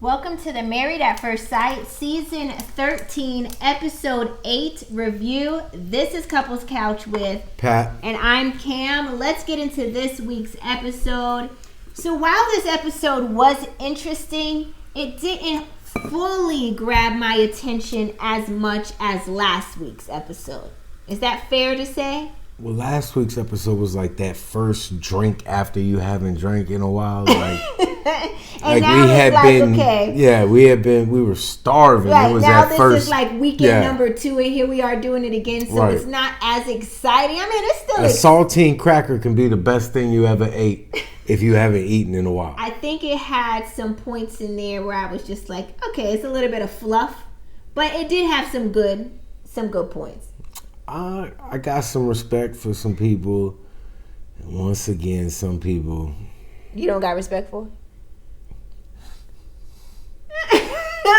Welcome to the Married at First Sight, Season 13, Episode 8 review. This is Couples Couch with Pat. And I'm Cam. Let's get into this week's episode. So while this episode was interesting, it didn't fully grab my attention as much as last week's episode. Is that fair to say? Well, last week's episode was like that first drink after you haven't drank in a while. Like, and now we were starving. Right, it was now that this first, is like weekend number 2, and here we are doing it again. So right. It's not as exciting. I mean, it's still a saltine cracker can be the best thing you ever ate if you haven't eaten in a while. I think it had some points in there where I was just like, okay, it's a little bit of fluff, but it did have some good points. I got some respect for some people, and once again, some people you don't got respect for.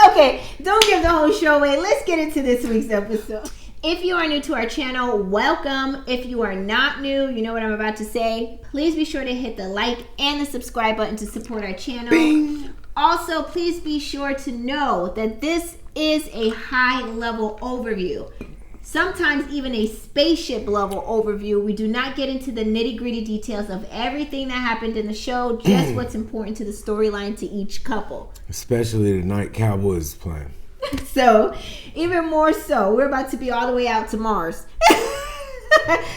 Okay, don't give the whole show away. Let's get into this week's episode. If you are new to our channel, welcome. If you are not new, you know what I'm about to say. Please be sure to hit the like and the subscribe button to support our channel. Bing. Also, please be sure to know that this is a high-level overview. Sometimes even a spaceship level overview. We do not get into the nitty-gritty details of everything that happened in the show, just what's important to the storyline to each couple. Especially the night Cowboys is playing. So, even more so, we're about to be all the way out to Mars.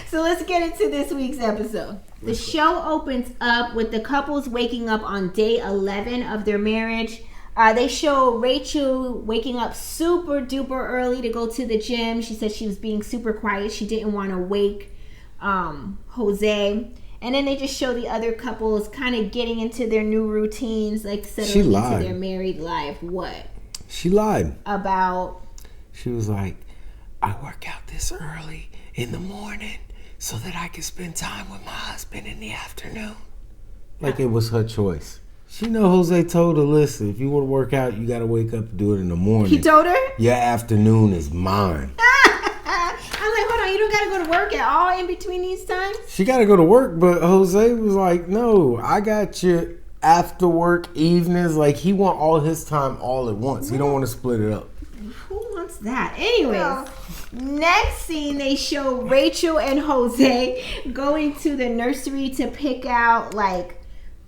So let's get into this week's episode. The show opens up with the couples waking up on day 11 of their marriage. They show Rachel waking up super duper early to go to the gym. She said she was being super quiet. She didn't want to wake Jose. And then they just show the other couples kind of getting into their new routines, like settling into their married life. What? She lied. About? She was like, I work out this early in the morning so that I can spend time with my husband in the afternoon. Like it was her choice. She know Jose told her, listen, if you want to work out, you got to wake up and do it in the morning. He told her? Your afternoon is mine. I'm like, hold on, you don't got to go to work at all in between these times? She got to go to work, but Jose was like, no, I got you after work evenings. Like, he want all his time all at once. He don't want to split it up. Who wants that? Anyways, next scene, they show Rachel and Jose going to the nursery to pick out, like,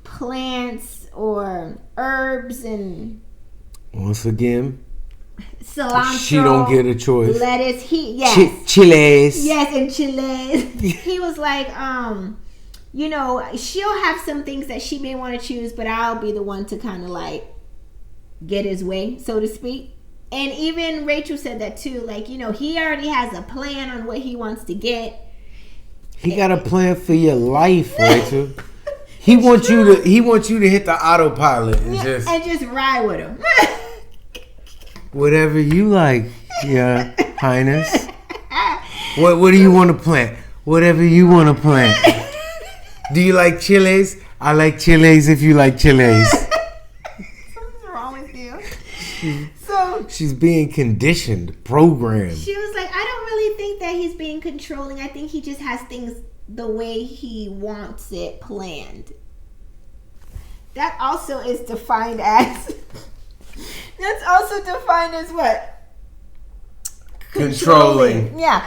plants or herbs and once again cilantro. She don't get a choice. Lettuce. Chiles. Yes, and chiles. He was like, you know, she'll have some things that she may want to choose, but I'll be the one to kind of like get his way, so to speak. And even Rachel said that too. Like, you know, he already has a plan on what he wants to get. He got a plan for your life, Rachel. He wants you to hit the autopilot and just ride with him. Whatever you like, Your Highness. What do you want to plant? Whatever you want to plant. Do you like chiles? I like chiles if you like chiles. Something's wrong with you. So she's being conditioned, programmed. She was like, I don't really think that he's being controlling. I think he just has things the way he wants it planned. That also is defined as that's also defined as what? Controlling. Yeah.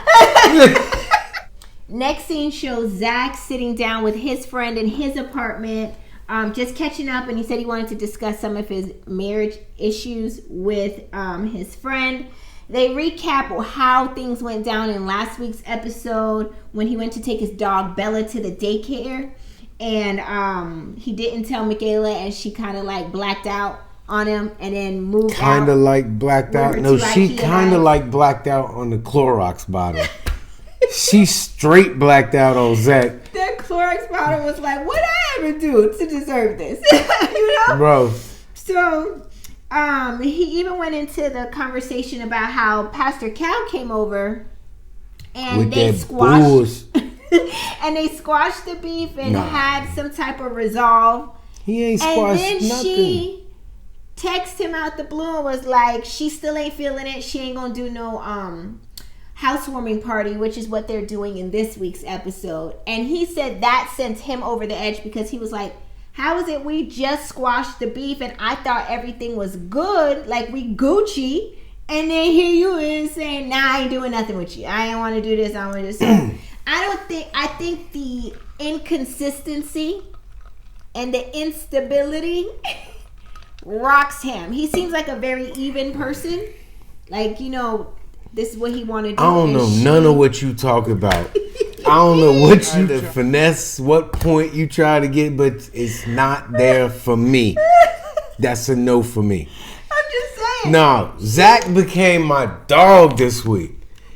Next scene shows Zach sitting down with his friend in his apartment, just catching up, and he said he wanted to discuss some of his marriage issues with his friend. They recap how things went down in last week's episode when he went to take his dog Bella to the daycare, and he didn't tell Michaela, and she kind of like blacked out on him and then moved out. Kind of like blacked out? No, she kind of like blacked out on the Clorox bottle. She straight blacked out on Zach. That Clorox bottle was like, what I ever do to deserve this? You know? Bro. So he even went into the conversation about how Pastor Cal came over and with they squashed and they squashed the beef and had some type of resolve. He ain't squashed nothing. And then she texted him out the blue and was like, she still ain't feeling it. She ain't gonna do no housewarming party, which is what they're doing in this week's episode. And he said that sent him over the edge because he was like, How is it we just squashed the beef and I thought everything was good, like we Gucci, and then here you is saying, nah, I ain't doing nothing with you. I ain't want to do this. I want to do this. I think the inconsistency and the instability rocks him. He seems like a very even person. Like, this is what he wanted to do. I don't know none of what you talk about. I don't know what you to finesse, what point you try to get, but it's not there for me. That's a no for me. I'm just saying. No, Zach became my dog this week.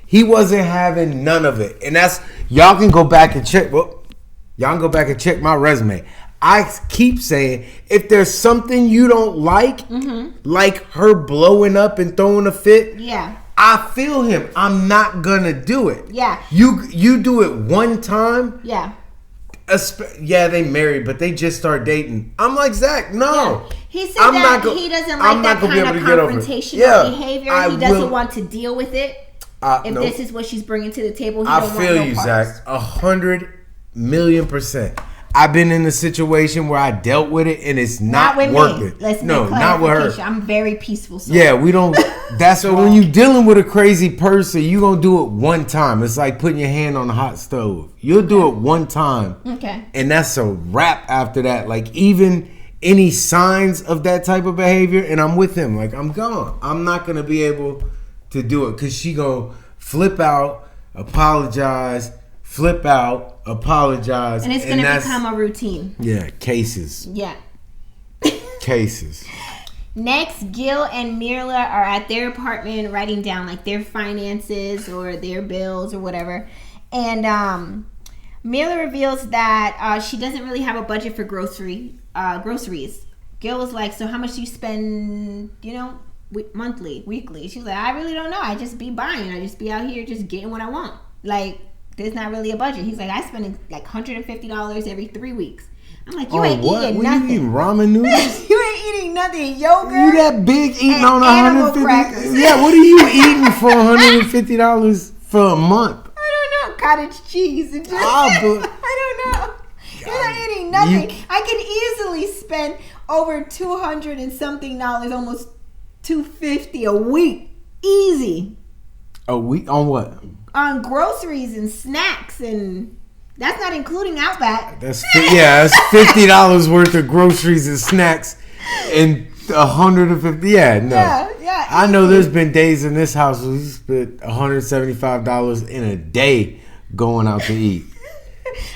He wasn't having none of it. And that's, y'all can go back and check. Well, y'all can go back and check my resume. I keep saying, if there's something you don't like, like her blowing up and throwing a fit, yeah, I feel him. I'm not gonna do it. Yeah. You do it one time. Yeah. Yeah, they married, but they just start dating. I'm like, Zach, no. Yeah. He said he doesn't like that kind of confrontational behavior. He doesn't want to deal with it. If this is what she's bringing to the table, he don't want no parts. I feel you, Zach. 100,000,000%. I've been in a situation where I dealt with it and it's not working. Me. Let's make not with her. I'm very peaceful. So. Yeah, we don't. That's when you dealing with a crazy person, you gonna do it one time. It's like putting your hand on a hot stove. You'll do it one time. Okay. And that's a wrap after that. Like even any signs of that type of behavior, and I'm with him. Like I'm gone. I'm not gonna be able to do it because she gonna flip out, apologize. Flip out, apologize, and it's going to become a routine. Yeah, cases. Yeah. Cases. Next, Gil and Mirla are at their apartment writing down like their finances or their bills or whatever. And Mirla reveals that she doesn't really have a budget for groceries. Gil was like, so how much do you spend, monthly, weekly? She's like, I really don't know. I just be buying. I just be out here just getting what I want. Like, there's not really a budget. He's like, I spend like $150 every 3 weeks. I'm like, you ain't eating nothing. You eating ramen noodles? You ain't eating nothing. Yogurt. You that big eating on $150? Crackers. Yeah, what are you eating for $150 for a month? I don't know. Cottage cheese and just I don't know. You're not eating nothing. I can easily spend over $200 and something, almost $250 a week. Easy. A week on what? On groceries and snacks, and that's not including Outback. That's $50 worth of groceries and snacks, and $150. Yeah, no. Yeah. I know there's been days in this house where we spent $175 in a day going out to eat.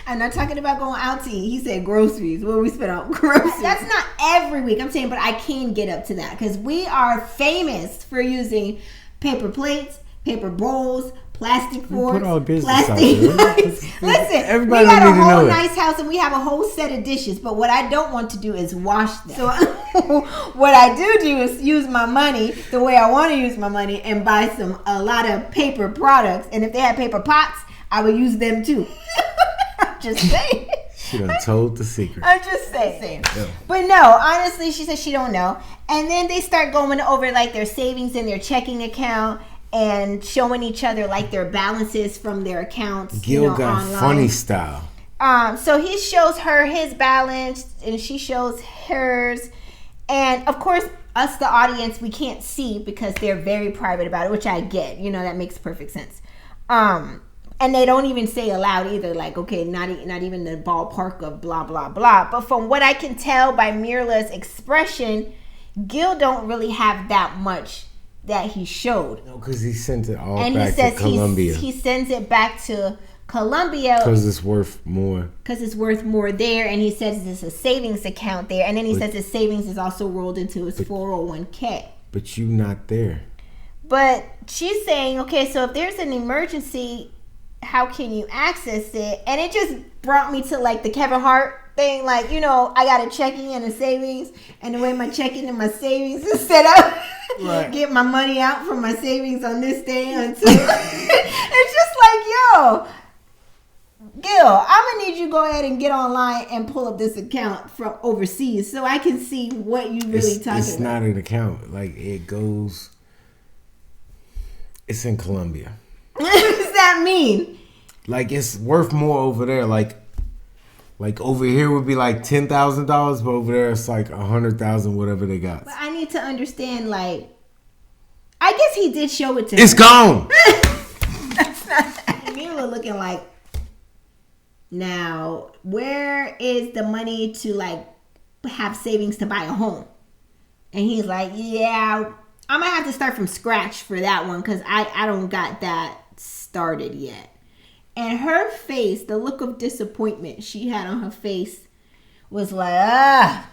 I'm not talking about going out to eat. He said groceries. What we spend on groceries? That's not every week. I'm saying, but I can get up to that because we are famous for using paper plates, paper bowls, plastic forks, plastic knives. Listen, everybody we got a whole nice house and we have a whole set of dishes, but what I don't want to do is wash them. So what I do is use my money the way I want to use my money and buy a lot of paper products. And if they have paper pots, I would use them too. I'm just saying. She done told the secret. I'm just saying. Yeah. But no, honestly, she says she don't know. And then they start going over like their savings and their checking account and showing each other like their balances from their accounts. Gil got online. Funny style. So he shows her his balance and she shows hers. And of course, us, the audience, we can't see because they're very private about it, which I get. That makes perfect sense. And they don't even say aloud either, like, okay, not even the ballpark of blah, blah, blah. But from what I can tell by Mirla's expression, Gil don't really have that much that he showed. No, because he sent it all back to Colombia. He sends it back to Colombia. Because it's worth more. Because it's worth more there. And he says there's a savings account there. And then he says his savings is also rolled into his 401k. But you not there. But she's saying, okay, so if there's an emergency, how can you access it? And it just brought me to like the Kevin Hart thing. Like, I got a checking and a savings. And the way my checking and my savings is set up. Right. Get my money out from my savings on this day until it's just like, yo, Gil, I'm gonna need you to go ahead and get online and pull up this account from overseas so I can see what you really talking about. It's not an account. Like it's in Colombia. What does that mean? Like it's worth more over there. Like Like over here would be like $10,000, but over there it's like 100,000, whatever they got. But I need to understand, like, I guess he did show it to It's her. gone. That's not. Mila looking like, now, where is the money to, like, have savings to buy a home? And he's like, yeah, I'm going to have to start from scratch for that one because I don't got that started yet. And her face, the look of disappointment she had on her face was like,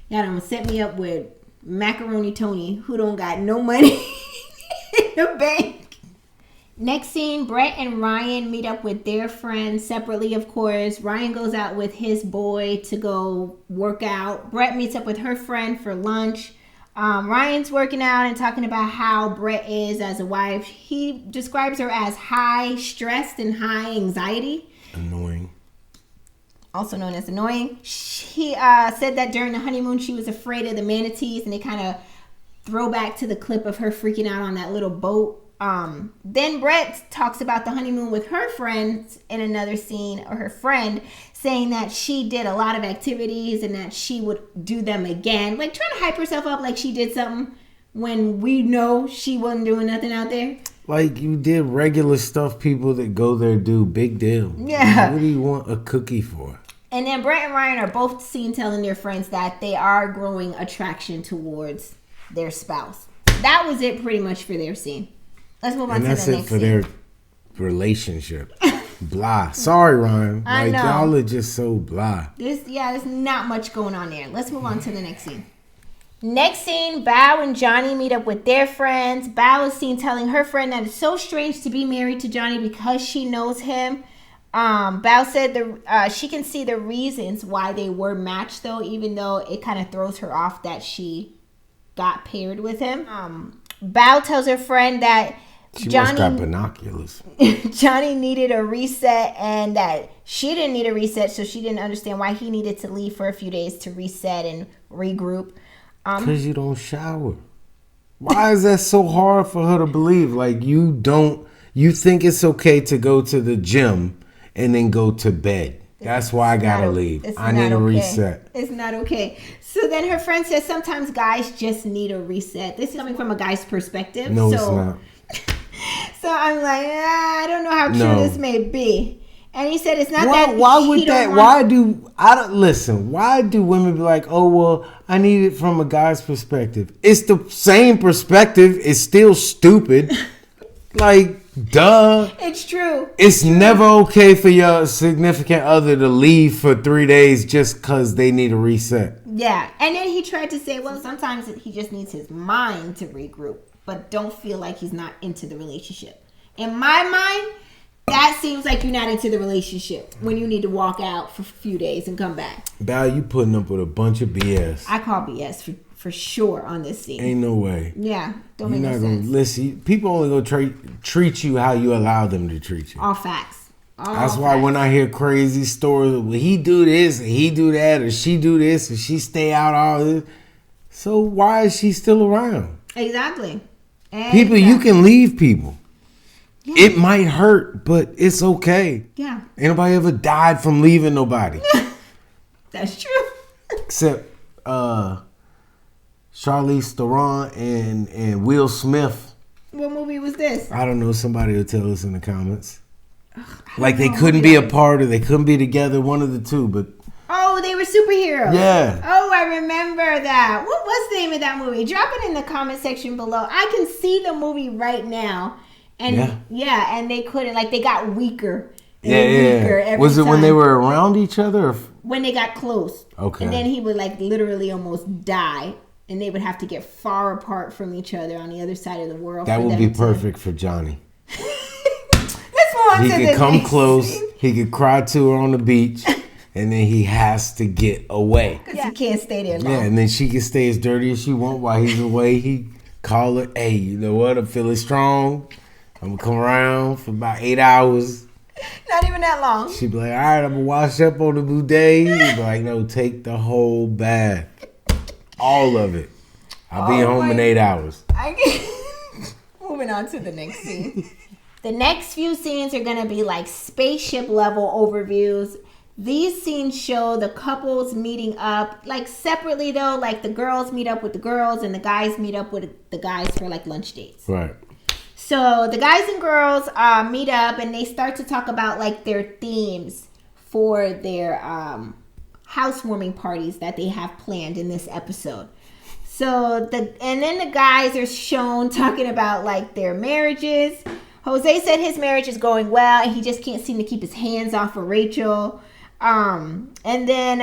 y'all done set me up with Macaroni Tony who don't got no money in the bank. Next scene, Brett and Ryan meet up with their friends separately, of course. Ryan goes out with his boy to go work out. Brett meets up with her friend for lunch. Ryan's working out and talking about how Brett is as a wife. He describes her as high stressed and high anxiety. Annoying. Also known as annoying. She said that during the honeymoon she was afraid of the manatees, and they kind of throw back to the clip of her freaking out on that little boat. Then Brett talks about the honeymoon with her friends in another scene, or her friend, saying that she did a lot of activities and that she would do them again. Like trying to hype herself up like she did something when we know she wasn't doing nothing out there. Like you did regular stuff people that go there do. Big deal. Yeah. What do you want a cookie for? And then Brett and Ryan are both seen telling their friends that they are growing attraction towards their spouse. That was it pretty much for their scene. Let's move on to the next scene. And that's it for their relationship. Blah. Sorry, Ryan. I know. Y'all are just so blah. There's not much going on there. Let's move on to the next scene. Next scene, Bao and Johnny meet up with their friends. Bao is seen telling her friend that it's so strange to be married to Johnny because she knows him. Bao said she can see the reasons why they were matched, though, even though it kind of throws her off that she got paired with him. Bao tells her friend that She must got binoculars. Johnny needed a reset and that she didn't need a reset, so she didn't understand why he needed to leave for a few days to reset and regroup. Because you don't shower. Why is that so hard for her to believe? Like you think it's okay to go to the gym and then go to bed. That's why I gotta leave. I need a reset. It's not okay. So then her friend says sometimes guys just need a reset. This is coming from a guy's perspective. No, it's not. So I'm like, I don't know how true this may be. And he said it's not that. Why would that? Why do women be like, oh well, I need it from a guy's perspective? It's the same perspective. It's still stupid. Like, duh. It's true. It's never okay for your significant other to leave for 3 days just because they need a reset. Yeah. And then he tried to say, well, sometimes he just needs his mind to regroup, but don't feel like he's not into the relationship. In my mind, that seems like you're not into the relationship when you need to walk out for a few days and come back. Bao, you putting up with a bunch of BS. I call BS for sure on this scene. Ain't no way. Yeah, don't You're make no sense. Listen, people only gonna treat you how you allow them to treat you. All facts. That's why when I hear crazy stories, well, he do this and he do that, or she do this and she stay out all this. So why is she still around? Exactly. People, you can leave people. Yeah. It might hurt, but it's okay. Yeah. Anybody ever died from leaving nobody? That's true. Except Charlize Theron and Will Smith. What movie was this? I don't know. Somebody will tell us in the comments. Like they couldn't be apart or they couldn't be together. One of the two, but. Oh, they were superheroes. Yeah. Oh, I remember that. What was the name of that movie? Drop it in the comment section below. I can see the movie right now. And yeah, and they couldn't, like, they got weaker. Weaker every was it time. When they were around each other? Or when they got close. Okay. And then he would, like, literally almost die. And they would have to get far apart from each other on the other side of the world. That would be perfect for Johnny. Let's move on to He could come close. He could cry to her on the beach. And then he has to get away. Because he can't stay there long. Yeah, and then she can stay as dirty as she want while he's away. He call her, hey, you know what? I'm feeling strong. I'm going to come around for about 8 hours. Not even that long. She'd be like, all right, I'm going to wash up on the bidet. He'd be like, no, take the whole bath. All of it. I'll be home in 8 hours. Moving on to the next scene. The next few scenes are going to be like spaceship level overviews. These scenes show the couples meeting up, like separately though, like the girls meet up with the girls and the guys meet up with the guys for like lunch dates. Right. So the guys and girls meet up and they start to talk about like their themes for their housewarming parties that they have planned in this episode. So then the guys are shown talking about like their marriages. Jose said his marriage is going well and he just can't seem to keep his hands off of Rachel. And then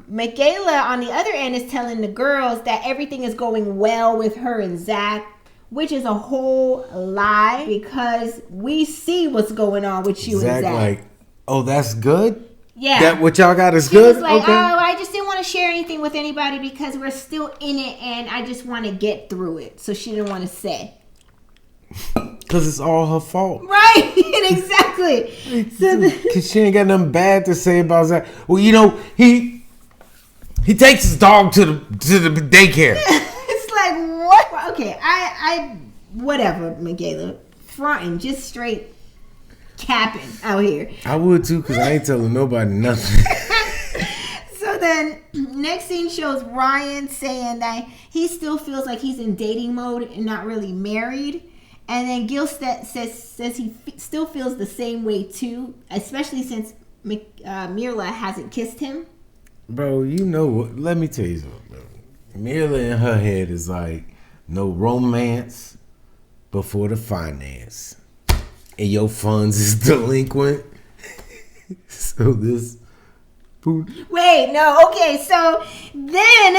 Michaela on the other end is telling the girls that everything is going well with her and Zach, which is a whole lie because we see what's going on with you Zach, and Zach. like, oh, that's good? Yeah. That what y'all got is She good? was like, okay. oh, I just didn't want to share anything with anybody because we're still in it and I just want to get through it. So she didn't want to say. Because it's all her fault. Right, exactly. Because she ain't got nothing bad to say about Zach. Well, you know, he takes his dog to the daycare. It's like, what? Okay, I whatever, Michaela. Fronting, just straight capping out here. I would too, because I ain't telling nobody nothing. So then, next scene shows Ryan saying that he still feels like he's in dating mode and not really married. And then Gil says he still feels the same way too, especially since Mirla hasn't kissed him. Bro, you know what? Let me tell you something, bro. Mirla in her head is like, no romance before the finance. And your funds is delinquent. So this... Wait, no, okay, so then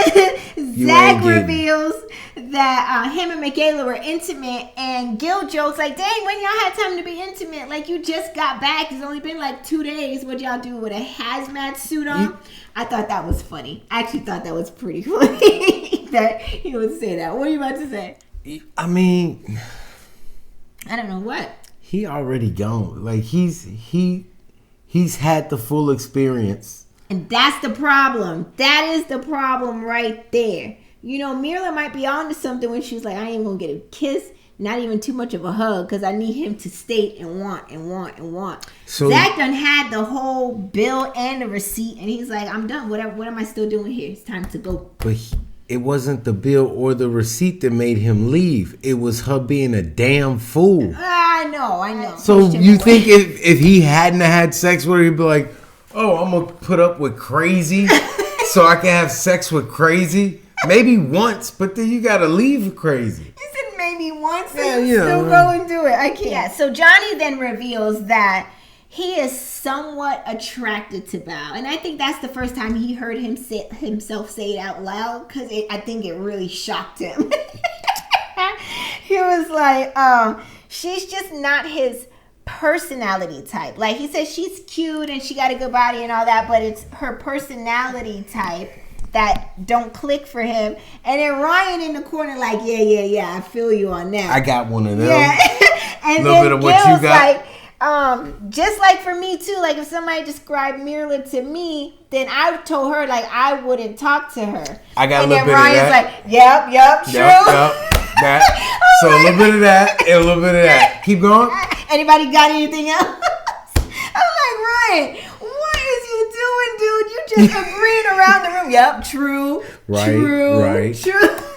Zach reveals that him and Michaela were intimate, and Gil jokes like, dang, when y'all had time to be intimate? Like, you just got back. It's only been like 2 days. What'd y'all do with a hazmat suit on? I thought that was funny. I actually thought that was pretty funny that he would say that. What are you about to say? I mean... I don't know what. He already gone. Like, he's had the full experience. And that's the problem. That is the problem right there. You know, Mirla might be on to something when she's like, I ain't gonna get a kiss, not even too much of a hug, because I need him to state and want and want and want. So Zach done had the whole bill and the receipt, and he's like, I'm done. What am I still doing here? It's time to go. But it wasn't the bill or the receipt that made him leave. It was her being a damn fool. I know. So you think if he hadn't had sex with her, he'd be like, oh, I'm going to put up with crazy so I can have sex with crazy? Maybe once, but then you got to leave with crazy. He said maybe once, yeah, and still go and do it. I can't. Yeah, so Johnny then reveals that he is somewhat attracted to Bao. And I think that's the first time he heard himself say it out loud, because I think it really shocked him. He was like, she's just not his personality type. Like, he says she's cute and she got a good body and all that, but it's her personality type that don't click for him. And then Ryan in the corner like, yeah, I feel you on that. I got one of them. Yeah. And a little bit of what you got. Like, just like for me too, like if somebody described Mirla to me, then I told her like I wouldn't talk to her. I got and a little bit Ryan's of that. Like, yep, true. That. So a little bit of that and a little bit of that. Keep going. Anybody got anything else? I'm like, Ryan, what is you doing, dude? You just agreeing around the room. Yep, true. Right.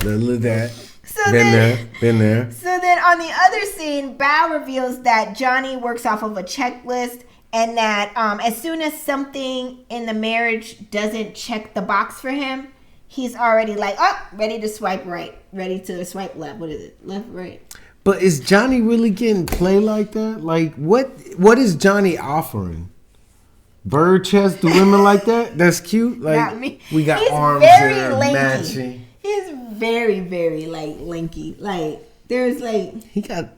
Little of that. So Been there. So then on the other scene, Bao reveals that Johnny works off of a checklist, and that as soon as something in the marriage doesn't check the box for him, he's already like, ready to swipe right, ready to swipe left. What is it? Left, right. But is Johnny really getting play like that? Like, what is Johnny offering? Bird chest to women like that? That's cute. Like, we got He's arms very that are lanky. matching. He's very, very like lanky. Like there's like he got.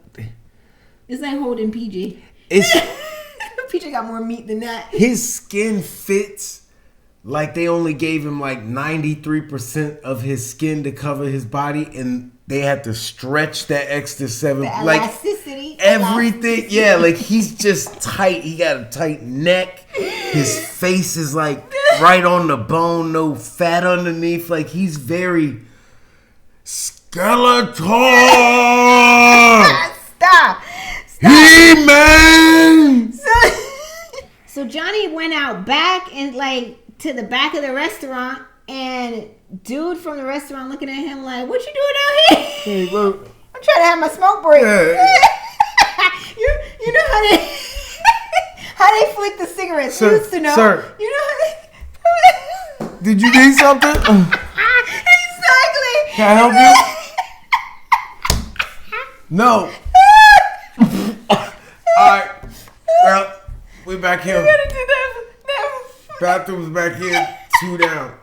It's like holding PJ. PJ got more meat than that. His skin fits like they only gave him like 93% of his skin to cover his body, and they had to stretch that extra 7. The like elasticity. everything. Yeah, like he's just tight. He got a tight neck. His face is like right on the bone, no fat underneath. Like he's very skeletal. Stop. He man. So Johnny went out back and like to the back of the restaurant, and dude from the restaurant looking at him like, "What you doing out here?" Hey, bro. I'm trying to have my smoke break. Yeah. you know how they flick the cigarettes. Sir, You used to know. sir. You know how they. Did you need something? Exactly. Can I help you? No. Alright. Well, we back here. You gotta do that. Bathroom's back here. 2 down.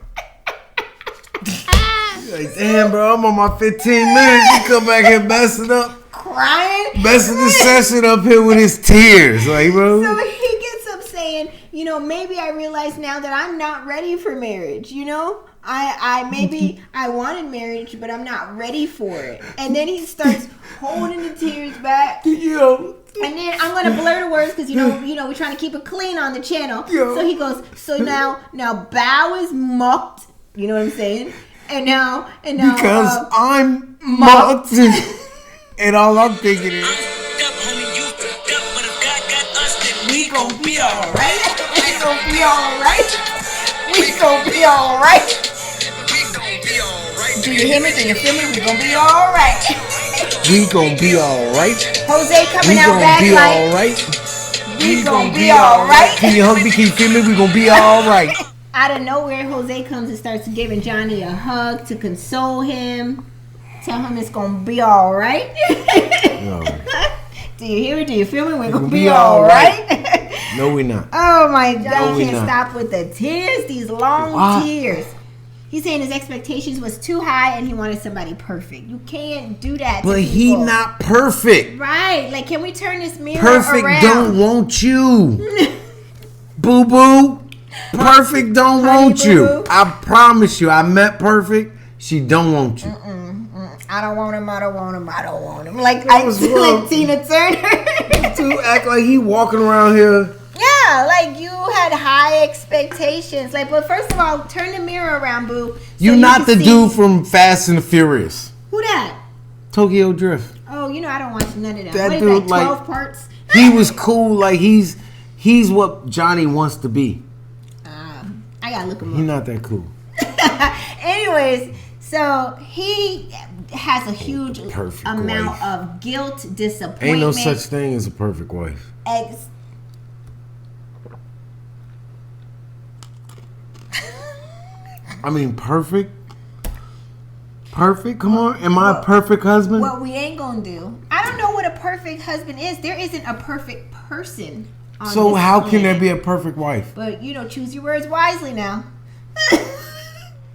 Like, damn, bro, I'm on my 15 minutes. You come back here messing up. Crying. Messing the session up here with his tears. Like, bro. So he gets up saying, you know, maybe I realize now that I'm not ready for marriage, you know? I wanted marriage, but I'm not ready for it. And then he starts holding the tears back. Yo. And then I'm gonna blur the words because you know we're trying to keep it clean on the channel. Yo. So he goes, so now Bow is mucked. You know what I'm saying? And now Because I'm mucked. And all I'm thinking is, we gon' be alright. We gon' be alright. We gon' be alright. Do you hear me? Do you feel me? We gon' be alright. we gon' be alright. Jose coming We out gon' back be like, alright. we gon' be alright. Can you hug me? Can you feel me? We gon' be alright. Out of nowhere, Jose comes and starts giving Johnny a hug to console him. Tell him it's gonna be alright. No. Do you hear me? Do you feel me? We're gonna be alright. No, we're not. Oh my God, No, I we can't not. stop with the tears, these long Why? tears. He's saying his expectations was too high and he wanted somebody perfect. You can't do that to But he people. not perfect. Right, like can we turn this mirror Perfect around? don't want you. Boo boo. Perfect don't Honey want you. boo-boo. I promise you. I met Perfect. She don't want you. I don't want him, I don't want him, I don't want him. Like was wrong. like Tina Turner. To act like he walking around here. Yeah, like you had high expectations. Like, but first of all, turn the mirror around, boo. so You not the can see- dude from Fast and the Furious. Who that? Tokyo Drift. Oh, you know I don't watch none of that. That What is dude, that? like- 12 parts. He was cool. Like he's what Johnny wants to be. I gotta look him He up. not that cool. Anyways, so he has a huge Perfect amount wife. of guilt, disappointment. Ain't no such thing as a perfect wife. I mean, perfect. Perfect. Come on. Am I a perfect husband? What we ain't gonna do. I don't know what a perfect husband is. There isn't a perfect person. On So this how can there planet. be a perfect wife? But choose your words wisely now.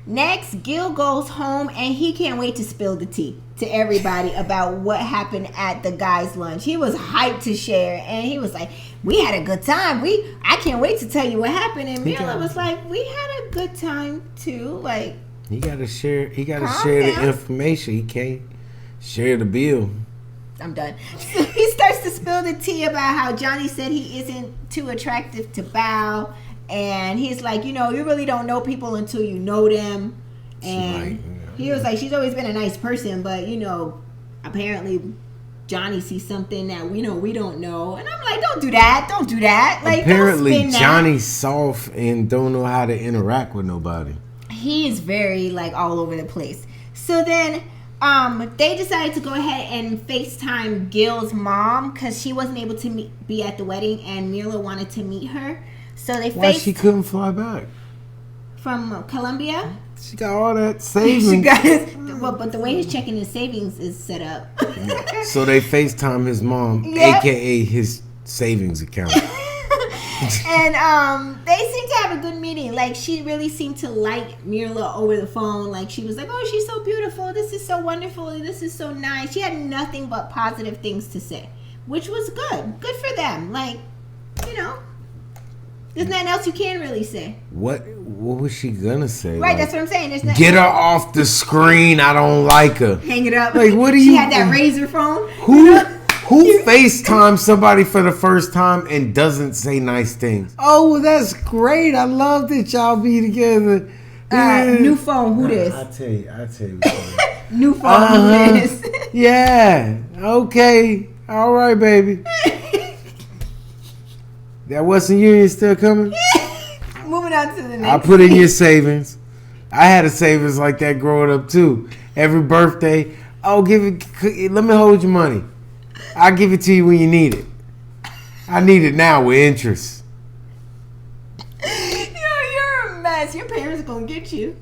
Next, Gil goes home and he can't wait to spill the tea to everybody about what happened at the guys' lunch. He was hyped to share and he was like, "We had a good time. I can't wait to tell you what happened." And Mila was like, "We had a good time too." Like, He gotta share. He gotta Calm share down. the information. He can't share the bill. I'm done. So he starts to spill the tea about how Johnny said he isn't too attractive to Bow. And he's like, you really don't know people until you know them. And he was like, she's always been a nice person, but apparently Johnny sees something that we don't know. And I'm like, don't do that. Don't do that. Like, Apparently, don't spin that. Johnny's soft and don't know how to interact with nobody. He is very like all over the place. So then they decided to go ahead and FaceTime Gil's mom because she wasn't able to be at the wedding and Mila wanted to meet her. So they Why she couldn't fly back? from Colombia. She got all that savings. She got but the way his checking and savings is set up. So they FaceTime his mom, Yep. aka his savings account. And they seemed to have a good meeting. Like she really seemed to like Mirla over the phone. Like she was like, "Oh, she's so beautiful. This is so wonderful. This is so nice." She had nothing but positive things to say, which was good. Good for them. Like, there's nothing else you can really say. What was she gonna say? Right, Like, that's what I'm saying. There's get her off the screen. I don't like her. Hang it up. Like, what do She you? had that razor phone. Who FaceTimes somebody for the first time and doesn't say nice things? Oh, that's great. I love that y'all be together. New phone. Who this? I tell you. New phone. Who this? Yeah. Okay. All right, baby. That Western Union still coming? Moving on to the next. I put in your savings. I had a savings like that growing up too. Every birthday, let me hold your money. I'll give it to you when you need it. I need it now with interest. You're a mess. Your parents are gonna get you.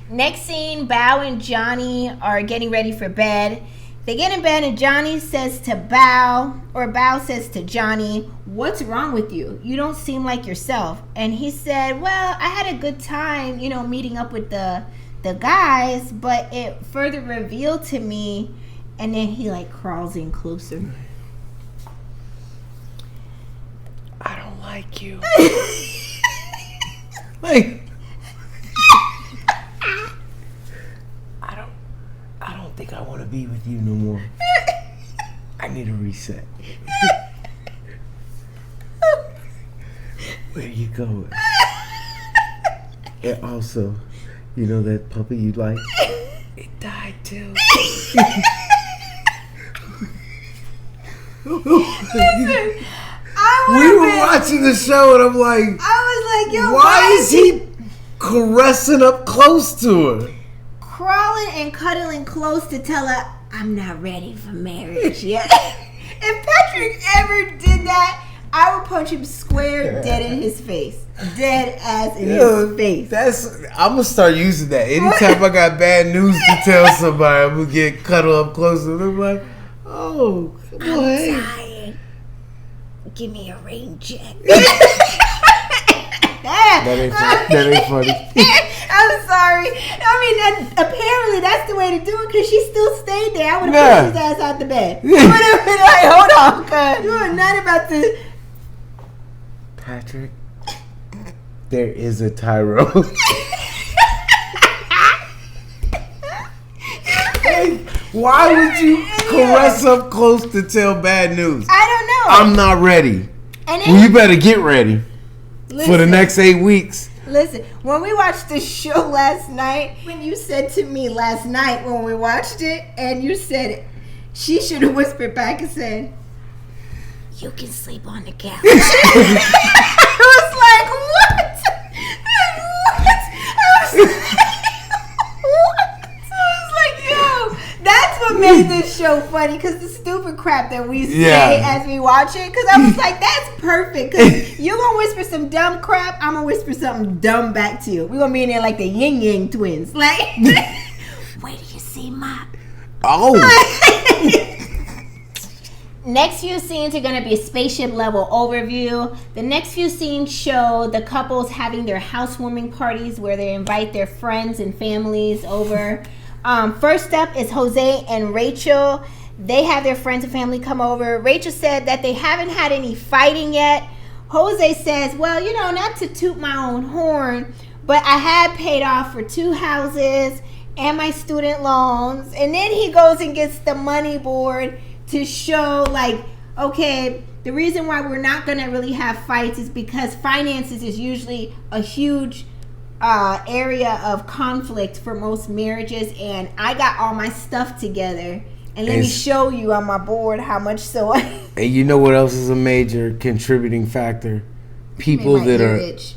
Next scene, Bao and Johnny are getting ready for bed. They get in bed and Johnny says to Bao says to Johnny, "What's wrong with you? You don't seem like yourself." And he said, "Well, I had a good time, meeting up with the guys, but it further revealed to me." And then he crawls in closer. I don't like you. I don't think I want to be with you no more. I need a reset. Where you going? And also, that puppy you like? It died too. Listen, we were watching the show and I'm like, I was like, yo, why is he caressing up close to her? Crawling and cuddling close to tell her, "I'm not ready for marriage yet." If Patrick ever did that, I would punch him square dead in his face. Dead ass in his face. I'm gonna start using that. Anytime I got bad news to tell somebody, I'm gonna get cuddled up close to them. I'm like, oh, come on. I'm tired. Give me a rain check. That ain't funny. I'm sorry. I mean, apparently that's the way to do it because she still stayed there. I would have pushed his ass out the bed. I would have been like, hold on, cuz you are not about to. Patrick, there is a Tyrone. Hey, why would you caress up close to tell bad news? I don't know. I'm not ready. And well, you better get ready for the next 8 weeks. Listen, when we watched the show last night, when you said to me last night when we watched it, and you said she should have whispered back and said, "You can sleep on the couch." I was like, what? That's what made this show funny, because the stupid crap that we say as we watch it, because I was like, that's perfect, because you're going to whisper some dumb crap, I'm going to whisper something dumb back to you. We're going to be in there like the Yin Yang twins. Like, wait till you see my... Oh! Next few scenes are going to be a spaceship level overview. The next few scenes show the couples having their housewarming parties where they invite their friends and families over. First up is Jose and Rachel. They have their friends and family come over. Rachel said that they haven't had any fighting yet. Jose says, well, not to toot my own horn, but I had paid off for 2 houses and my student loans. And then he goes and gets the money board to show, okay, the reason why we're not going to really have fights is because finances is usually a huge area of conflict for most marriages, and I got all my stuff together, and let me show you on my board how much so. And you know what else is a major contributing factor? People that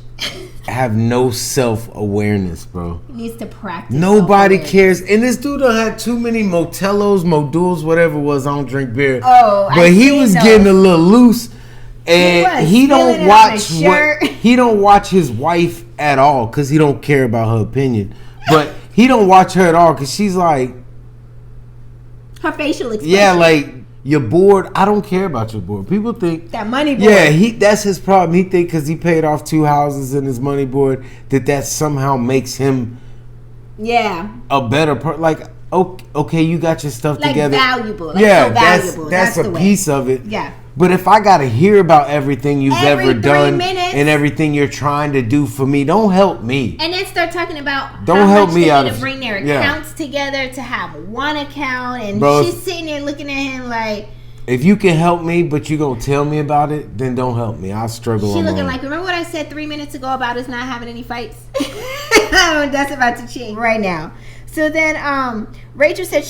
have no self-awareness, bro. He needs to practice. Nobody cares. And this dude done had too many motelos, modules, whatever it was. I don't drink beer. Oh, but he was getting a little loose. And he don't watch his wife at all, because he don't care about her opinion. But he don't watch her at all, because she's like, her facial expression. Yeah, like, you're bored. I don't care about your board. People think that money board. Yeah, that's his problem. He think because he paid off 2 houses in his money board that somehow makes him a better person. Like, okay, you got your stuff together. Valuable. So valuable. That's a piece of it. Yeah. But if I got to hear about everything you've ever done minutes, and everything you're trying to do for me, don't help me. And then start talking about don't how help much me they out need to bring their accounts together to have one account. And she's sitting there looking at him like, if you can help me, but you going to tell me about it, then don't help me. I'll struggle She on looking my own. like, remember what I said 3 minutes ago about us not having any fights? That's about to change right now. So then Rachel said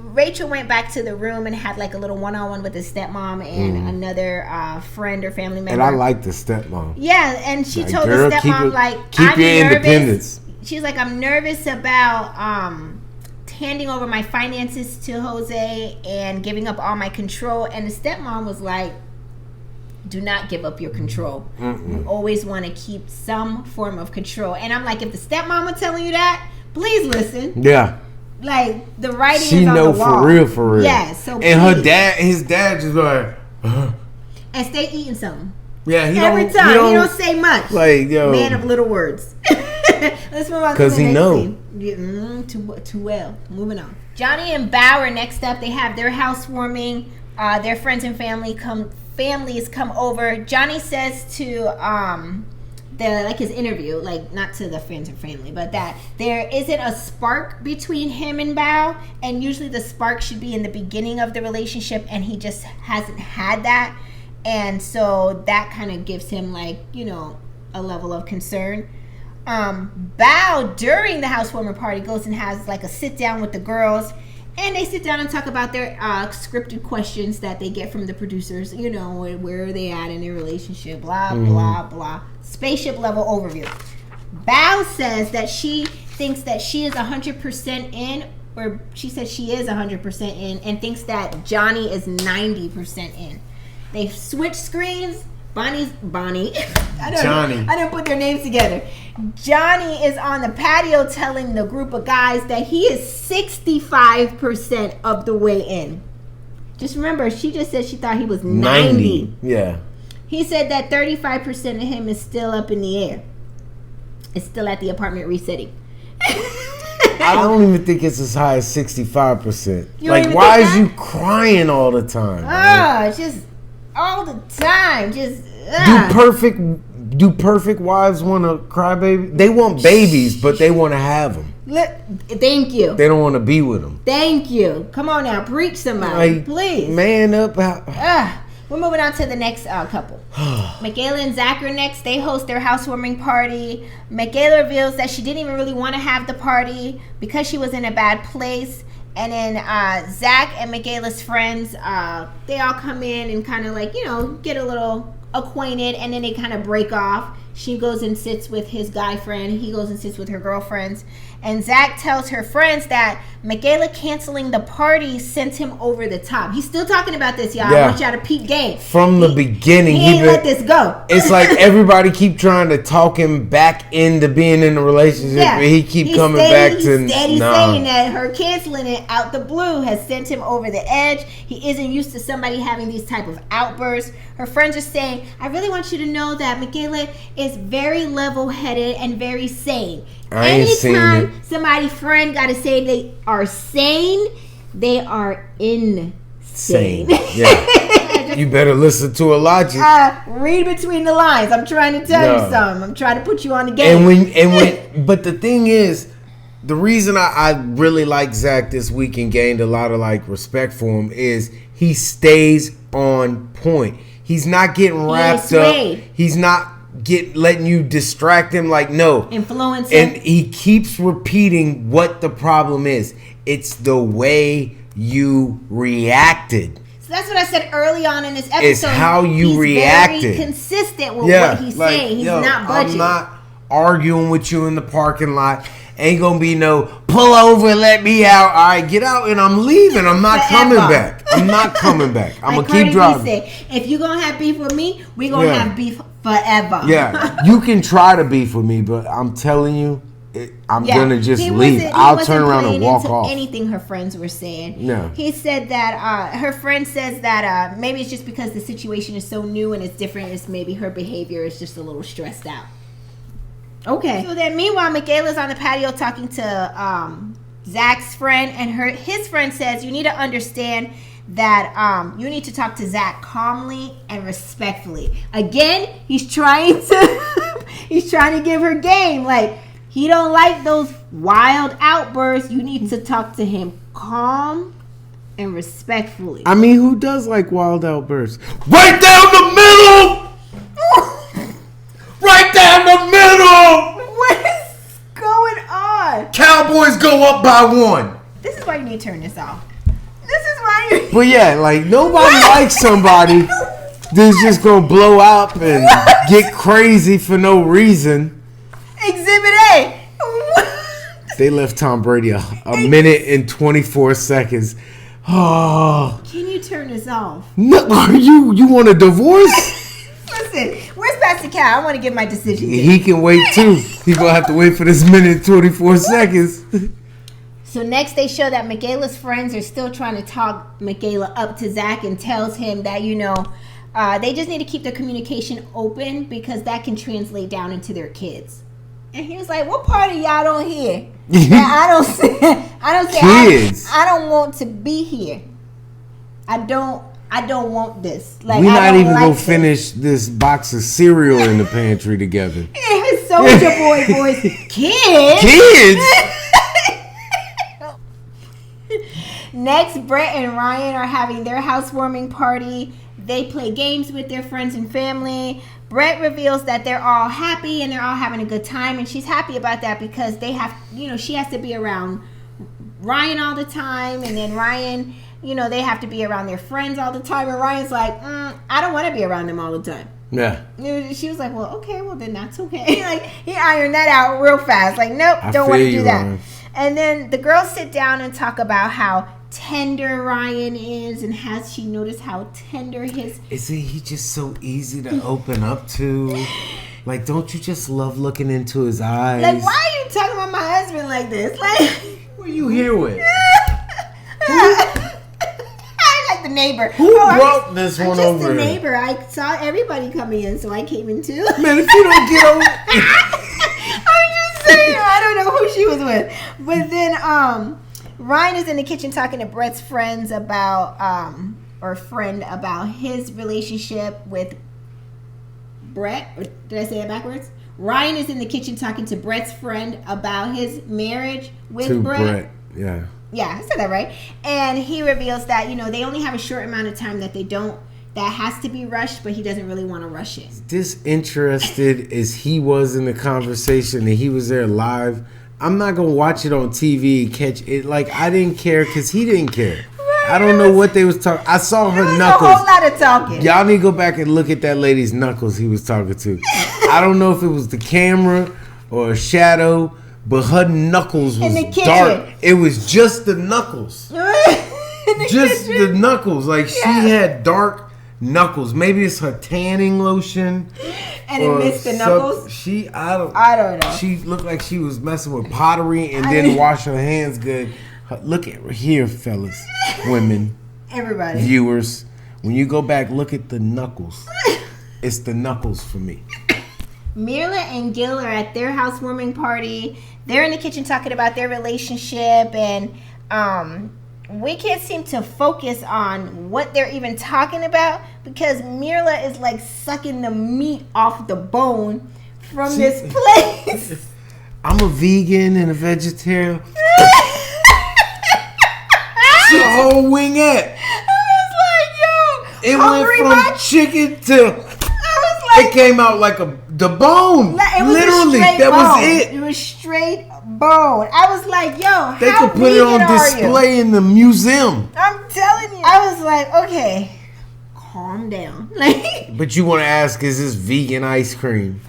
Rachel went back to the room and had like a little one-on-one with his stepmom and another friend or family member. And I like the stepmom. Yeah, and she like, told girl, the stepmom keep your independence. She's like, I'm nervous about handing over my finances to Jose and giving up all my control. And the stepmom was like, do not give up your control. You always want to keep some form of control. And I'm like, if the stepmama telling you that, please listen. Yeah. Like, the writing she is on the wall. For real. Yeah, so and his dad just like, and stay eating something. Yeah, every time. He don't say much. Like, yo. Man of little words. Let's move on to the next scene. Too well. Moving on. Johnny and Bao are next up. They have their housewarming. Their friends and families come over. Johnny says to his interview, like, not to the friends and family, but that there isn't a spark between him and Bao, and usually the spark should be in the beginning of the relationship, and he just hasn't had that. And so that kind of gives him, like, a level of concern. Bao, during the housewarming party, goes and has, like, a sit down with the girls. And they sit down and talk about their scripted questions that they get from the producers. Where are they at in their relationship? Blah, blah, blah. Spaceship level overview. Bao says that she thinks that she is 100% in, or she says she is 100% in, and thinks that Johnny is 90% in. They switch screens. Johnny. I didn't put their names together. Johnny is on the patio telling the group of guys that he is 65% of the way in. Just remember, she just said she thought he was 90. Yeah. He said that 35% of him is still up in the air. It's still at the apartment resetting. I don't even think it's as high as 65%. Like, why is you crying all the time? Just all the time. Just Do perfect wives want to cry baby? They want babies, but they want to have them. Thank you. They don't want to be with them. Thank you. Come on now, preach somebody, please. Man up. We're moving on to the next couple. Michaela and Zach are next. They host their housewarming party. Michaela reveals that she didn't even really want to have the party because she was in a bad place. And then Zach and Michaela's friends, they all come in and kind of like, get a little acquainted, and then they kind of break off. She goes and sits with his guy friend. He goes and sits with her girlfriends. And Zach tells her friends that Michaela canceling the party sent him over the top. He's still talking about this, y'all. I want y'all to peep game. From the beginning. He ain't let this go. It's like everybody keep trying to talk him back into being in a relationship. Yeah. But he's coming back to... He's steady saying that her canceling it out the blue has sent him over the edge. He isn't used to somebody having these type of outbursts. Her friends are saying, I really want you to know that Michaela is very level-headed and very sane. Anytime somebody's friend got to say they are sane, they are insane. Yeah. You better listen to a logic. Read between the lines. I'm trying to tell you something. I'm trying to put you on the game. But the thing is, the reason I really like Zach this week and gained a lot of like respect for him is he stays on point. He's not getting wrapped up. He's not letting you distract him. Like, no. Influence him. And he keeps repeating what the problem is. It's the way you reacted. So that's what I said early on in this episode. It's how you reacted. He's very consistent with what he's saying. He's not budging. I'm not arguing with you in the parking lot. Ain't gonna be no pull over and let me out. All right, get out and I'm leaving. I'm not coming back. I'm not coming back. I'm gonna keep driving. Said, if you're gonna have beef with me, we're gonna have beef forever. Yeah, you can try to beef with me, but I'm telling you, I'm gonna just leave. I'll turn around and walk off. Anything her friends were saying. No. He said that her friend says that maybe it's just because the situation is so new and it's different. It's maybe her behavior is just a little stressed out. Okay. So then, meanwhile, Michaela's on the patio talking to Zach's friend, and his friend says, you need to understand that you need to talk to Zach calmly and respectfully. Again, he's trying to give her game. Like, he don't like those wild outbursts. You need to talk to him calm and respectfully. I mean, who does like wild outbursts? Right down the middle! Right down the middle! What is going on? Cowboys go up by one. This is why you need to turn this off. This is why you... But yeah, like, nobody likes somebody that's just gonna blow up and get crazy for no reason. Exhibit A. They left Tom Brady a minute and 24 seconds. Oh. Can you turn this off? No, you want a divorce? Listen, where's Pastor Cal? I want to get my decision. He can wait too. He's gonna have to wait for this minute and 24 seconds. So next they show that Michaela's friends are still trying to talk Michaela up to Zach and tells him that, they just need to keep their communication open because that can translate down into their kids. And he was like, what part of y'all don't hear? I don't say kids. I don't want to be here. I don't want this. Like, we're not even gonna finish this box of cereal in the pantry together. His soldier boy voice. Kids? Kids? Next, Brett and Ryan are having their housewarming party. They play games with their friends and family. Brett reveals that they're all happy and they're all having a good time, and she's happy about that because they have, she has to be around Ryan all the time, and then Ryan, they have to be around their friends all the time, and Ryan's like, I don't want to be around them all the time. Yeah. She was like, well, okay, well then that's okay. Like, he ironed that out real fast. Like, nope, don't want to do that. Ryan. And then the girls sit down and talk about how tender Ryan is, and has she noticed how tender isn't he just so easy to open up to? Like, don't you just love looking into his eyes? Like, why are you talking about my husband like this? Like, who are you here with? I like the neighbor. Who brought this one over? Just the neighbor. I saw everybody coming in, so I came in too. Man, if you don't get over, I'm just saying, I don't know who she was with, but then Ryan is in the kitchen talking to Brett's friends about his relationship with Brett. Or did I say it backwards? Ryan is in the kitchen talking to Brett's friend about his marriage with Brett. Yeah. Yeah, I said that right. And he reveals that, they only have a short amount of time that has to be rushed, but he doesn't really want to rush it. Disinterested as he was in the conversation, and he was there live, I'm not going to watch it on TV and catch it. Like, I didn't care because he didn't care. Right. I don't know what they was talking. I saw her knuckles. A whole lot of talking. Y'all need to go back and look at that lady's knuckles he was talking to. I don't know if it was the camera or a shadow, but her knuckles was dark. It was just the knuckles. Just the knuckles. Like, she had dark knuckles. Maybe it's her tanning lotion. And it missed the knuckles? I don't know. She looked like she was messing with pottery and didn't wash her hands good. Look at here, fellas, women, everybody, viewers. When you go back, look at the knuckles. It's the knuckles for me. Mirla and Gil are at their housewarming party. They're in the kitchen talking about their relationship, and we can't seem to focus on what they're even talking about because Mirla is like sucking the meat off the bone from this place. I'm a vegan and a vegetarian. It's a whole wingette. I was like, yo, it went from chicken to... It came out like the bone. Literally, that was it. It was straight bone. I was like, yo, they could put it on display in the museum. I'm telling you. I was like, okay, calm down. But you want to ask, is this vegan ice cream?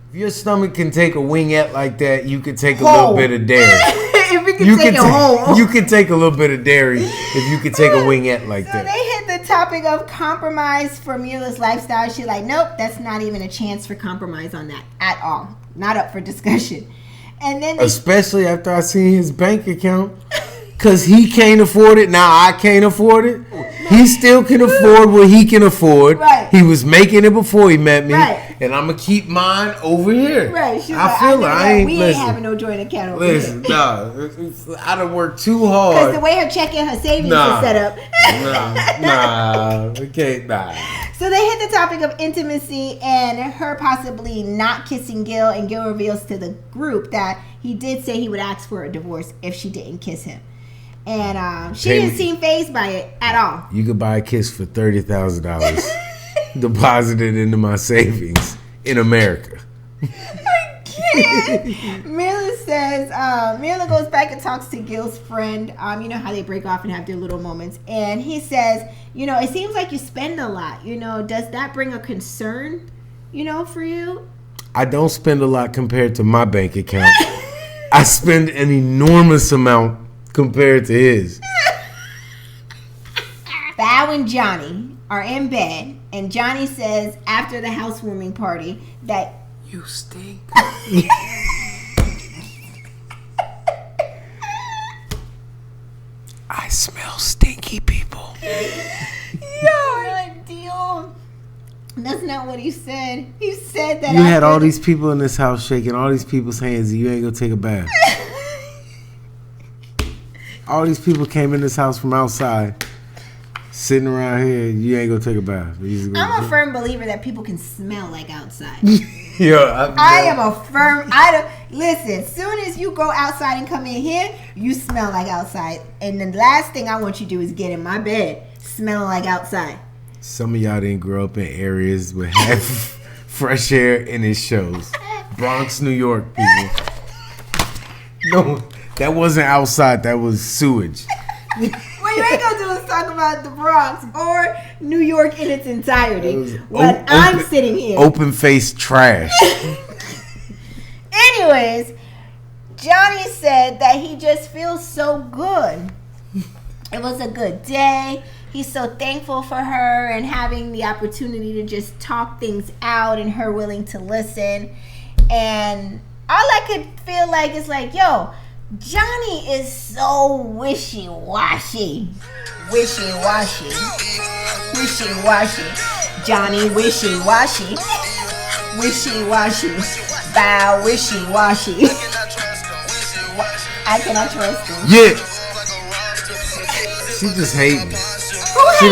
If your stomach can take a wingette like that, you could take a little bit of dairy. If it can take it whole. You can take a little bit of dairy if you could take a wingette like that. So they hit the topic of compromise for Mirla's lifestyle. She's like, nope, that's not even a chance for compromise on that at all. Not up for discussion. And then especially after I seen his bank account. Because he can't afford it. Now I can't afford it. He still can afford what he can afford. Right. He was making it before he met me. Right. And I'm going to keep mine over here. Right. We ain't having no joint account over here. Listen, I done worked too hard. Because the way her checking, her savings is set up. Nah. So they hit the topic of intimacy and her possibly not kissing Gil. And Gil reveals to the group that he did say he would ask for a divorce if she didn't kiss him. And she didn't seem fazed by it at all. You could buy a kiss for $30,000 deposited into my savings in America. I can't. Mirla says, Mila goes back and talks to Gil's friend. You know how they break off and have their little moments. And he says, you know, it seems like you spend a lot. You know, does that bring a concern, you know, for you? I don't spend a lot compared to my bank account. I spend an enormous amount compared to his. Bao and Johnny are in bed. And Johnny says after the housewarming party that you stink. I smell stinky people. Yo, deal. That's not what he said. He said that you had all these people in this house shaking all these people's hands and you ain't gonna take a bath. All these people came in this house from outside, sitting around here. You ain't gonna take a bath. I'm a firm believer that people can smell like outside. I am a firm. Listen. Soon as you go outside and come in here, you smell like outside. And the last thing I want you to do is get in my bed smelling like outside. Some of y'all didn't grow up in areas with half fresh air and it shows. Bronx, New York, people. No, that wasn't outside. That was sewage. What you ain't gonna do is talk about the Bronx or New York in its entirety. But I'm sitting here. Open-faced trash. Anyways, Johnny said that he just feels so good. It was a good day. He's so thankful for her and having the opportunity to just talk things out and her willing to listen. And all I could feel like is like, yo, Johnny is so wishy-washy. Wishy-washy. Wishy-washy. Johnny wishy-washy. Wishy-washy. Bow wishy-washy. I cannot trust him. Yeah. She just hating. She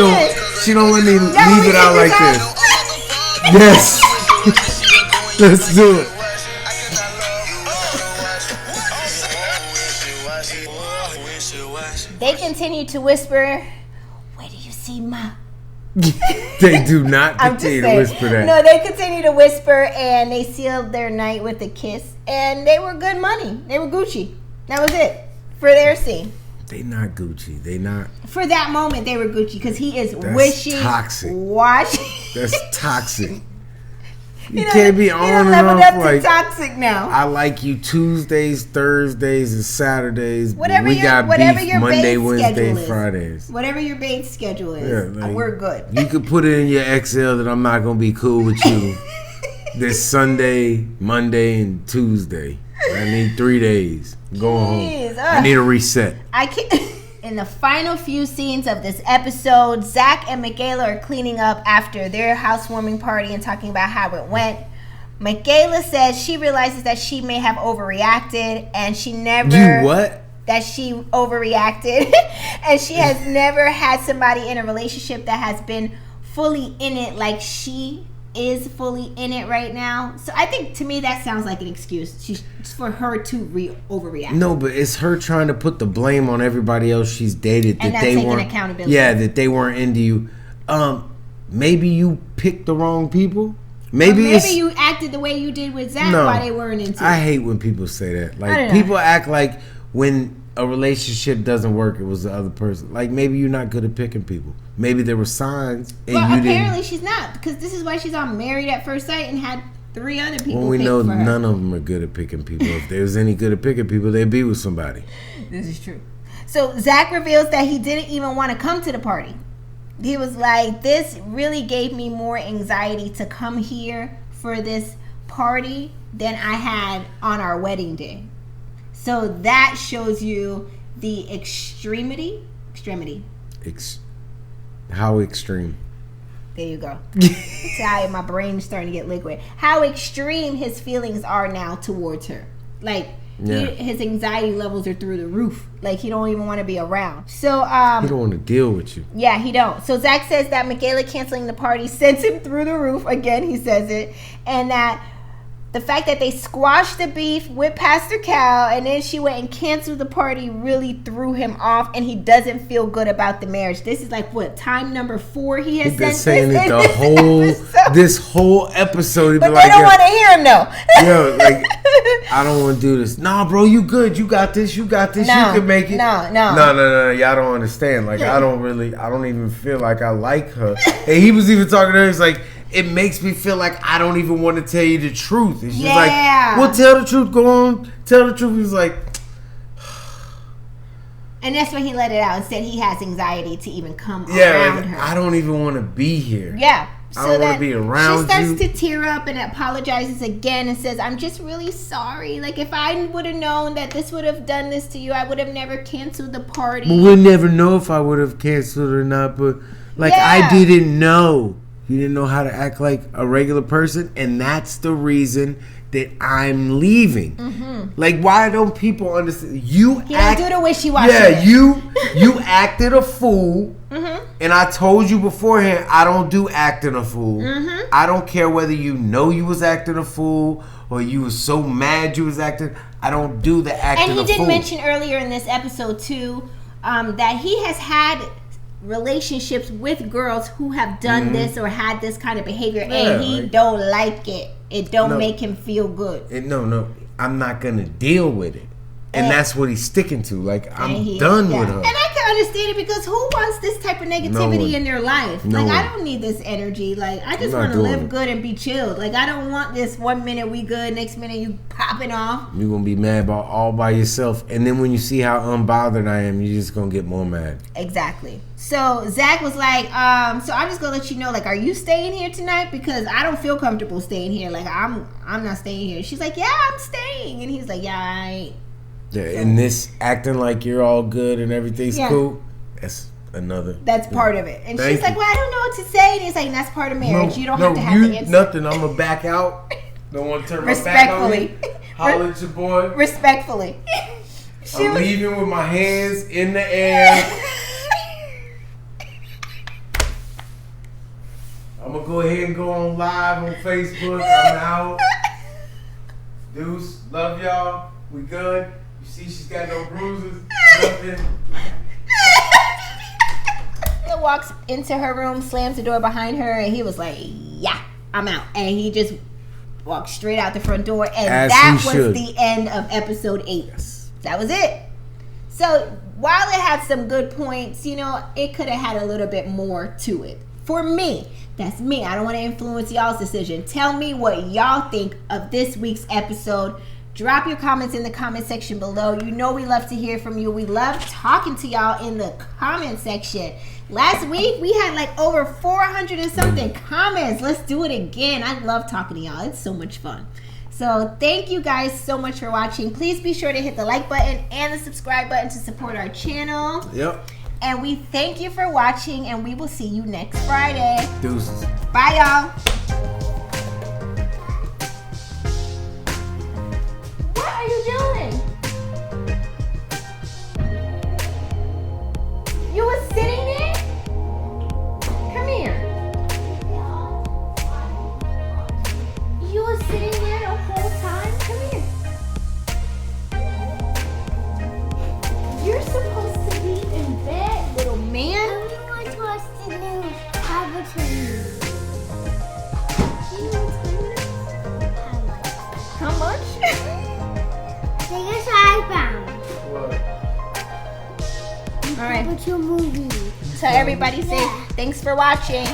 don't let me leave it out like this. Yes. Let's do it. They continue to whisper, where do you see Ma? They do not continue to whisper that. No, they continue to whisper, and they sealed their night with a kiss, and they were good money. They were Gucci. That was it for their scene. They not Gucci. They not. For that moment, they were Gucci because he is toxic. Wishy-washy. That's toxic. You can't be on and leveled off up like to toxic now. I like you Tuesdays, Thursdays, and Saturdays. Whatever we got beef your Monday, base Wednesday, schedule Fridays. Whatever your base schedule is, we're good. You could put it in your Excel that I'm not gonna be cool with you this Sunday, Monday, and Tuesday. I need 3 days. Going home. I need a reset. I can't. In the final few scenes of this episode, Zach and Michaela are cleaning up after their housewarming party and talking about how it went. Michaela says she realizes that she may have overreacted, and she never... You what? That she overreacted, and she has never had somebody in a relationship that has been fully in it like she is fully in it right now. So I think, to me, that sounds like an excuse. It's for her to overreact. No, but it's her trying to put the blame on everybody else she's dated and that they weren't accountability. Yeah, that they weren't into you. Maybe you picked the wrong people. Maybe you acted the way you did with Zach while they weren't into it. I hate when people say that. Like, people act like when a relationship doesn't work, it was the other person. Like, maybe you're not good at picking people. Maybe there were signs and well, you apparently she's not, because this is why she's on Married at First Sight and had 3 other people. Well, we know none of them are good at picking people. If there was any good at picking people, they'd be with somebody. This is true. So Zach reveals that he didn't even want to come to the party. He was like, this really gave me more anxiety to come here for this party than I had on our wedding day. So that shows you the extremity. How extreme? There you go. See, my brain's starting to get liquid. How extreme his feelings are now towards her. Like, his anxiety levels are through the roof. Like, he don't even want to be around. So, he don't want to deal with you. Yeah, he don't. So Zach says that Michaela canceling the party sends him through the roof. Again, he says it. And that the fact that they squashed the beef with Pastor Cal, and then she went and canceled the party, really threw him off, and he doesn't feel good about the marriage. This is like what, time number 4 he has been said saying it this whole episode. But they don't want to hear him though. Yo, like, I don't want to do this. Nah, bro, you good. You got this. You got this. No, you can make it. No. Y'all don't understand. Like, I don't even feel like I like her. And he was even talking to her. He's like, it makes me feel like I don't even want to tell you the truth. And she's like, well, tell the truth. Go on. Tell the truth. He's like... And that's when he let it out and said he has anxiety to even come around her. I don't even want to be here. Yeah. I don't want to be around you. She starts to tear up and apologizes again and says, I'm just really sorry. Like, if I would have known that this would have done this to you, I would have never canceled the party. But we'll never know if I would have canceled or not. But, like, I didn't know. You didn't know how to act like a regular person. And that's the reason that I'm leaving. Mm-hmm. Like, why don't people understand? You don't do the wishy-washy. Yeah, you acted a fool. Mm-hmm. And I told you beforehand, I don't do acting a fool. Mm-hmm. I don't care whether you know you was acting a fool or you was so mad you was acting. I don't do the acting a fool. And he did mention earlier in this episode, too, that he has had relationships with girls who have done this or had this kind of behavior, and he don't like it. It don't make him feel good. No, I'm not gonna deal with it, and that's what he's sticking to. Like, I'm done with her. And I can understand it, because who wants this type of negativity in their life? Like, I don't need this energy. Like, I just want to live good and be chilled. Like, I don't want this 1 minute we good, next minute you popping off. You're gonna be mad about all by yourself, and then when you see how unbothered I am, you're just gonna get more mad. Exactly. So Zach was like, so I'm just gonna let you know, like, are you staying here tonight? Because I don't feel comfortable staying here. Like, I'm not staying here. She's like, yeah, I'm staying. And he's like, yeah, I ain't. Yeah, and this acting like you're all good and everything's cool, that's another. That's part of it. And she's like, well, I don't know what to say. And he's like, that's part of marriage. You don't have to have the answer. Nothing. I'm gonna back out. Don't want to turn my back on me. Holler at your boy. Respectfully. I'm leaving with my hands in the air. I'm gonna go ahead and go on live on Facebook. I'm out. Deuce, love y'all. We good. You see, she's got no bruises. Nothing. He walks into her room, slams the door behind her, and he was like, yeah, I'm out. And he just walked straight out the front door. And that was the end of episode 8. Yes. That was it. So while it had some good points, you know, it could have had a little bit more to it. For me, that's me. I don't want to influence y'all's decision. Tell me what y'all think of this week's episode. Drop your comments in the comment section below. You know we love to hear from you. We love talking to y'all in the comment section. Last week, we had like over 400 and something comments. Let's do it again. I love talking to y'all. It's so much fun. So thank you guys so much for watching. Please be sure to hit the like button and the subscribe button to support our channel. Yep. And we thank you for watching, and we will see you next Friday. Deuces. Bye, y'all. What are you doing? You were sitting there? Come here. You were sitting there the whole time? Come here. You're supposed to be in bed, little man. I want to watch the new Avatar. How much? Take a side bound. What? All right. What's your movie? So everybody say thanks for watching.